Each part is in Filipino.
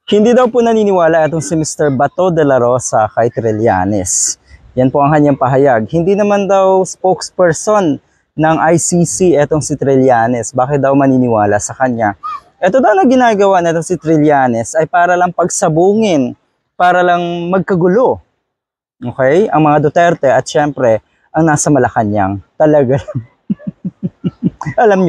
Hindi daw po naniniwala itong si Mr. Bato de la Rosa kay Trillanes. Yan po ang kanyang pahayag. Hindi naman daw spokesperson ng ICC itong si Trillanes. Bakit daw maniniwala sa kanya? Ito daw na ginagawa na itong si Trillanes ay para lang pagsabungin, para lang magkagulo. Okay? Ang mga Duterte at syempre, ang nasa Malacanang. Talaga. Alam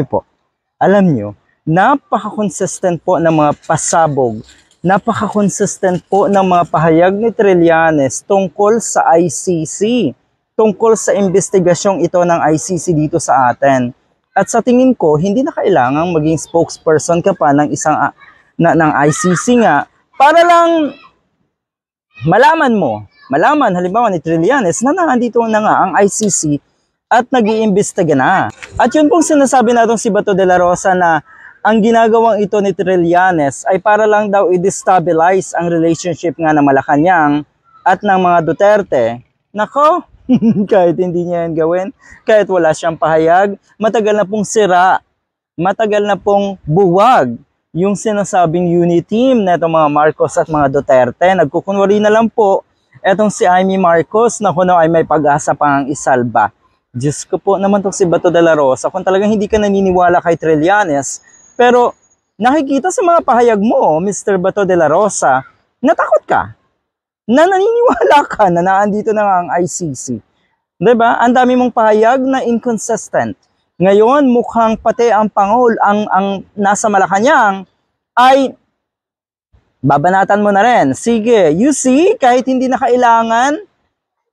nyo, napaka-consistent po ng mga pasabog, napaka-consistent po ng mga pahayag ni Trillanes tungkol sa ICC, tungkol sa investigasyong ito ng ICC dito sa atin. At sa tingin ko, hindi na kailangang maging spokesperson ka pa ng ng ICC nga para lang malaman halimbawa ni Trillanes na nandito na nga ang ICC at nag-iimbestiga na. At yun pong sinasabi natin si Bato de la Rosa na ang ginagawang ito ni Trillanes ay para lang daw i-destabilize ang relationship nga ng Malacanang at ng mga Duterte. Nako, kahit hindi niya yan gawin, kahit wala siyang pahayag, matagal na pong sira, matagal na pong buwag yung sinasabing unity team na itong mga Marcos at mga Duterte. Nagkukunwari na lang po etong si Amy Marcos na kuno ay may pag-asa pang isalba. Diyos ko po naman itong si Bato de la Rosa, kung talagang hindi ka naniniwala kay Trillanes, pero nakikita sa mga pahayag mo, Mr. Bato de la Rosa, natakot ka, na naniniwala ka na naandito na nga ang ICC. Diba? Ang dami mong pahayag na inconsistent. Ngayon, mukhang pati ang Pangul, ang nasa Malacanang, ay babanatan mo na rin. Sige, you see, kahit hindi na kailangan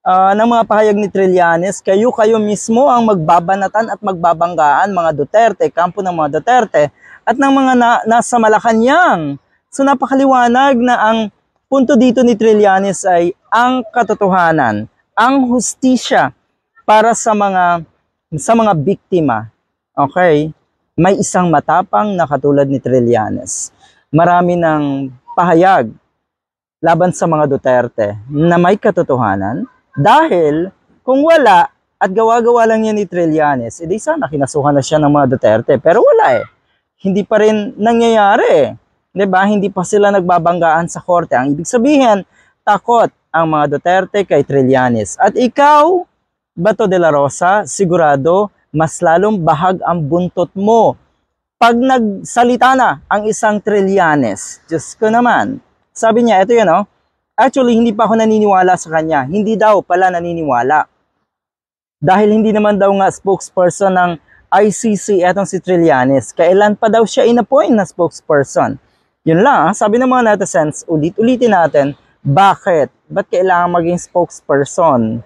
ng mga pahayag ni Trillanes, kayo mismo ang magbabanatan at magbabanggaan mga Duterte, kampo ng mga Duterte, at ng mga nasa Malacanang. So napakaliwanag na ang punto dito ni Trillanes ay ang katotohanan, ang hustisya para sa mga biktima. Okay? May isang matapang na katulad ni Trillanes. Marami ng pahayag laban sa mga Duterte na may katotohanan. Dahil kung wala at gawa-gawa lang yan ni Trillanes, edi sana kinasuhan na siya ng mga Duterte. Pero wala eh. Hindi pa rin nangyayari. Diba? Hindi pa sila nagbabanggaan sa korte. Ang ibig sabihin, takot ang mga Duterte kay Trillanes. At ikaw, Bato de la Rosa, sigurado, mas lalong bahag ang buntot mo pag nagsalita na ang isang Trillanes. Diyos ko naman. Sabi niya, ito yun, oh. Actually, hindi pa ako naniniwala sa kanya. Hindi daw pala naniniwala. Dahil hindi naman daw nga spokesperson ng ICC etong si Trillanes. Kailan pa daw siya in-appoint na spokesperson? Yun lang, sabi ng mga netizens, ulit-ulitin natin, bakit? Ba't kailangan maging spokesperson?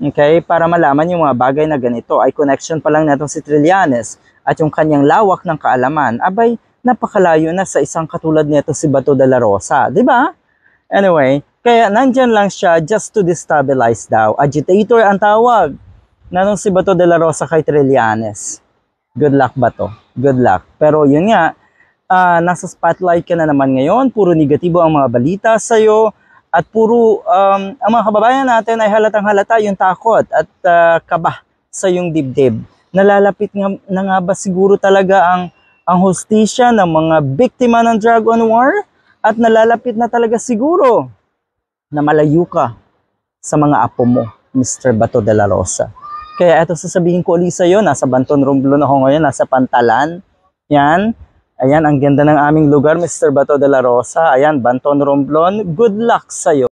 Okay? Para malaman yung mga bagay na ganito ay connection pa lang netong si Trillanes at yung kanyang lawak ng kaalaman, abay, napakalayo na sa isang katulad nito si Bato de la Rosa. Diba? Anyway, kaya nandyan lang siya just to destabilize daw. Agitator ang tawag na nung si Bato de la Rosa kay Trillanes. Good luck, Bato. Good luck. Pero yun nga, nasa spotlight ka na naman ngayon. Puro negatibo ang mga balita sa'yo. At puro, ang mga kababayan natin ay halatang halata yung takot at kaba sa yung dibdib. Nalalapit na nga ba siguro talaga ang hustisya ng mga biktima ng drug on war? At nalalapit na talaga siguro na malayo ka sa mga apo mo, Mr. Bato de la Rosa. Kaya ito sasabihin ko ulit sa iyo, nasa Banton Romblon ako ngayon, nasa Pantalan. Yan. Ayan, ang ganda ng aming lugar, Mr. Bato de la Rosa. Ayan, Banton Romblon. Good luck sa iyo.